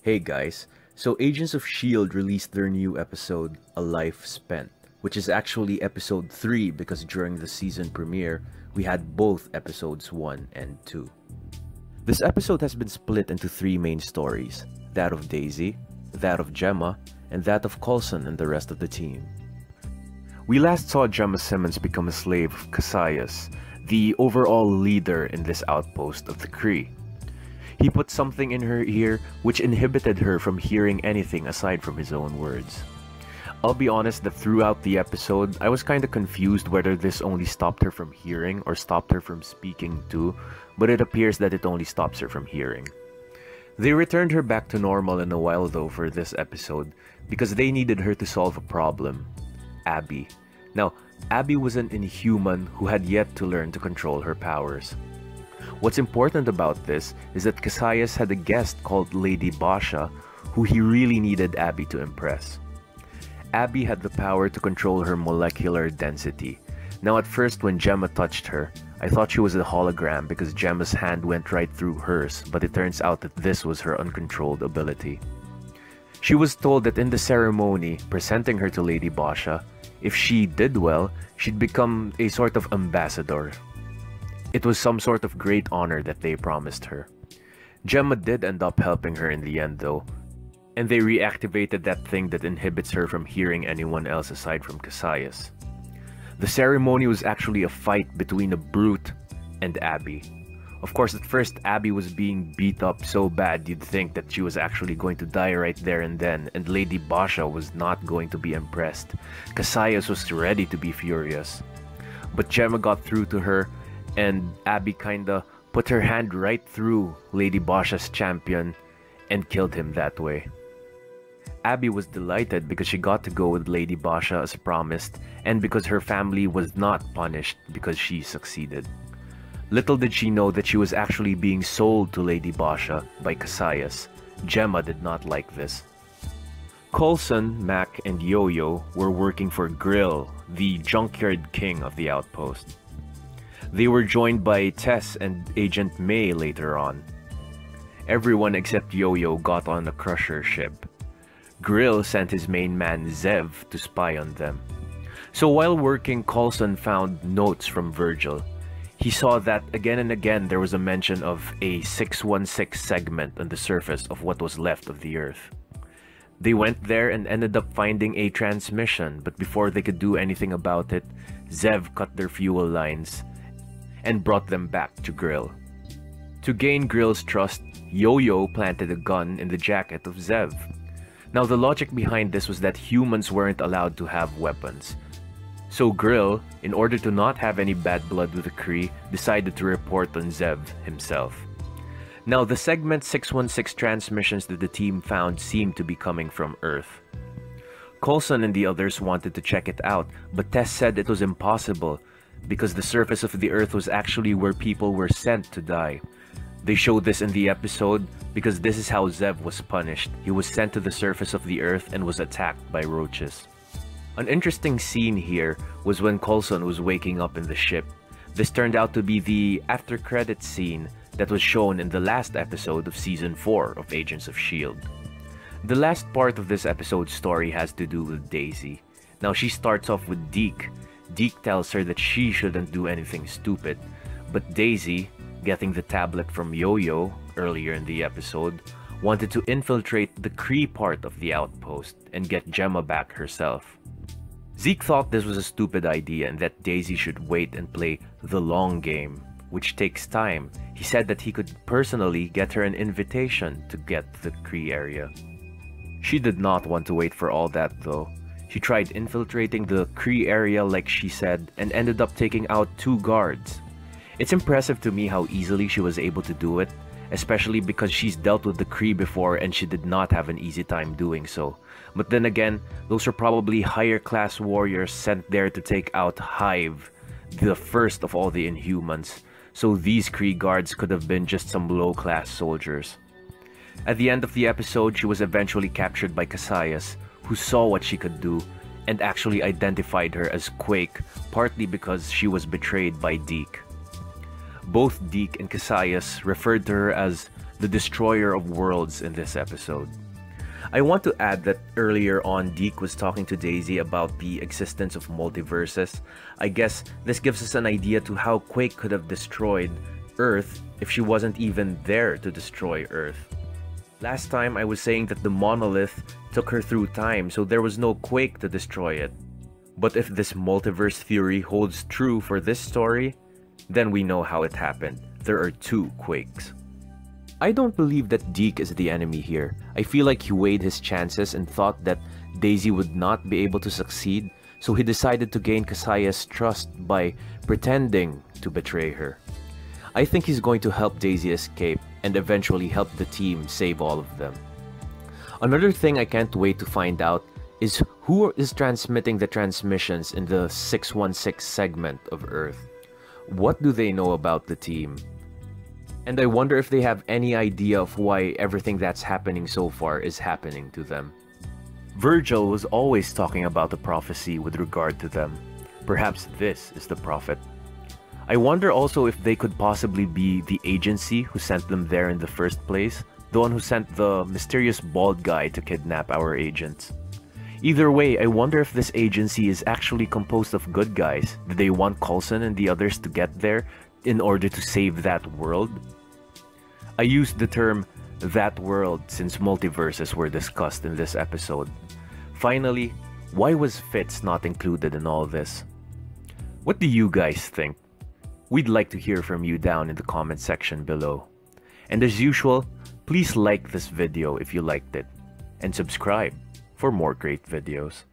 Hey guys, so Agents of S.H.I.E.L.D. released their new episode, A Life Spent, which is actually episode 3 because during the season premiere, we had both episodes 1 and 2. This episode has been split into 3 main stories, that of Daisy, that of Gemma, and that of Coulson and the rest of the team. We last saw Gemma Simmons become a slave of Cassius, the overall leader in this outpost of the Kree. He put something in her ear which inhibited her from hearing anything aside from his own words. I'll be honest that throughout the episode, I was kinda confused whether this only stopped her from hearing or stopped her from speaking too, but it appears that it only stops her from hearing. They returned her back to normal in a while though for this episode, because they needed her to solve a problem. Abby. Now, Abby was an Inhuman who had yet to learn to control her powers. What's important about this is that Cassius had a guest called Lady Basha, who he really needed Abby to impress. Abby had the power to control her molecular density. Now at first when Gemma touched her, I thought she was a hologram because Gemma's hand went right through hers, but it turns out that this was her uncontrolled ability. She was told that in the ceremony presenting her to Lady Basha, if she did well, she'd become a sort of ambassador. It was some sort of great honor that they promised her. Gemma did end up helping her in the end though, and they reactivated that thing that inhibits her from hearing anyone else aside from Cassius. The ceremony was actually a fight between a brute and Abby. Of course, at first Abby was being beat up so bad you'd think that she was actually going to die right there and then, and Lady Basha was not going to be impressed. Cassius was ready to be furious. But Gemma got through to her, and Abby kinda put her hand right through Lady Basha's champion and killed him that way. Abby was delighted because she got to go with Lady Basha as promised, and because her family was not punished because she succeeded. Little did she know that she was actually being sold to Lady Basha by Cassius. Gemma did not like this. Coulson, Mac, and Yo-Yo were working for Grill, the junkyard king of the outpost. They were joined by Tess and Agent May later on. Everyone except Yo-Yo got on a Crusher ship. Grill sent his main man Zev to spy on them. So while working, Coulson found notes from Virgil. He saw that again and again there was a mention of a 616 segment on the surface of what was left of the Earth. They went there and ended up finding a transmission, but before they could do anything about it, Zev cut their fuel lines and brought them back to Grill. To gain Grill's trust, Yo-Yo planted a gun in the jacket of Zev. Now the logic behind this was that humans weren't allowed to have weapons. So Grill, in order to not have any bad blood with the Kree, decided to report on Zev himself. Now the segment 616 transmissions that the team found seemed to be coming from Earth. Coulson and the others wanted to check it out, but Tess said it was impossible because the surface of the Earth was actually where people were sent to die. They showed this in the episode because this is how Zev was punished. He was sent to the surface of the Earth and was attacked by roaches. An interesting scene here was when Coulson was waking up in the ship. This turned out to be the after-credits scene that was shown in the last episode of Season 4 of Agents of S.H.I.E.L.D. The last part of this episode's story has to do with Daisy. Now she starts off with Deke. Deke tells her that she shouldn't do anything stupid, but Daisy, getting the tablet from Yo-Yo earlier in the episode, wanted to infiltrate the Kree part of the outpost and get Gemma back herself. Zeke thought this was a stupid idea and that Daisy should wait and play the long game, which takes time. He said that he could personally get her an invitation to get to the Kree area. She did not want to wait for all that though. She tried infiltrating the Kree area like she said and ended up taking out 2 guards. It's impressive to me how easily she was able to do it, especially because she's dealt with the Kree before and she did not have an easy time doing so. But then again, those are probably higher class warriors sent there to take out Hive, the first of all the Inhumans, so these Kree guards could have been just some low class soldiers. At the end of the episode, she was eventually captured by Cassius, who saw what she could do and actually identified her as Quake, partly because she was betrayed by Deke. Both Deke and Cassius referred to her as the destroyer of worlds in this episode. I want to add that earlier on, Deke was talking to Daisy about the existence of multiverses. I guess this gives us an idea to how Quake could have destroyed Earth if she wasn't even there to destroy Earth. Last time I was saying that the monolith took her through time, so there was no Quake to destroy it. But if this multiverse theory holds true for this story, then we know how it happened. There are two Quakes. I don't believe that Deke is the enemy here. I feel like he weighed his chances and thought that Daisy would not be able to succeed, so he decided to gain Kasaya's trust by pretending to betray her. I think he's going to help Daisy escape and eventually help the team save all of them. Another thing I can't wait to find out is who is transmitting the transmissions in the 616 segment of Earth. What do they know about the team? And I wonder if they have any idea of why everything that's happening so far is happening to them. Virgil was always talking about the prophecy with regard to them. Perhaps this is the prophet. I wonder also if they could possibly be the agency who sent them there in the first place, the one who sent the mysterious bald guy to kidnap our agents. Either way, I wonder if this agency is actually composed of good guys. Did they want Coulson and the others to get there in order to save that world? I used the term that world since multiverses were discussed in this episode. Finally, why was Fitz not included in all this? What do you guys think? We'd like to hear from you down in the comment section below. And as usual, please like this video if you liked it, and subscribe for more great videos.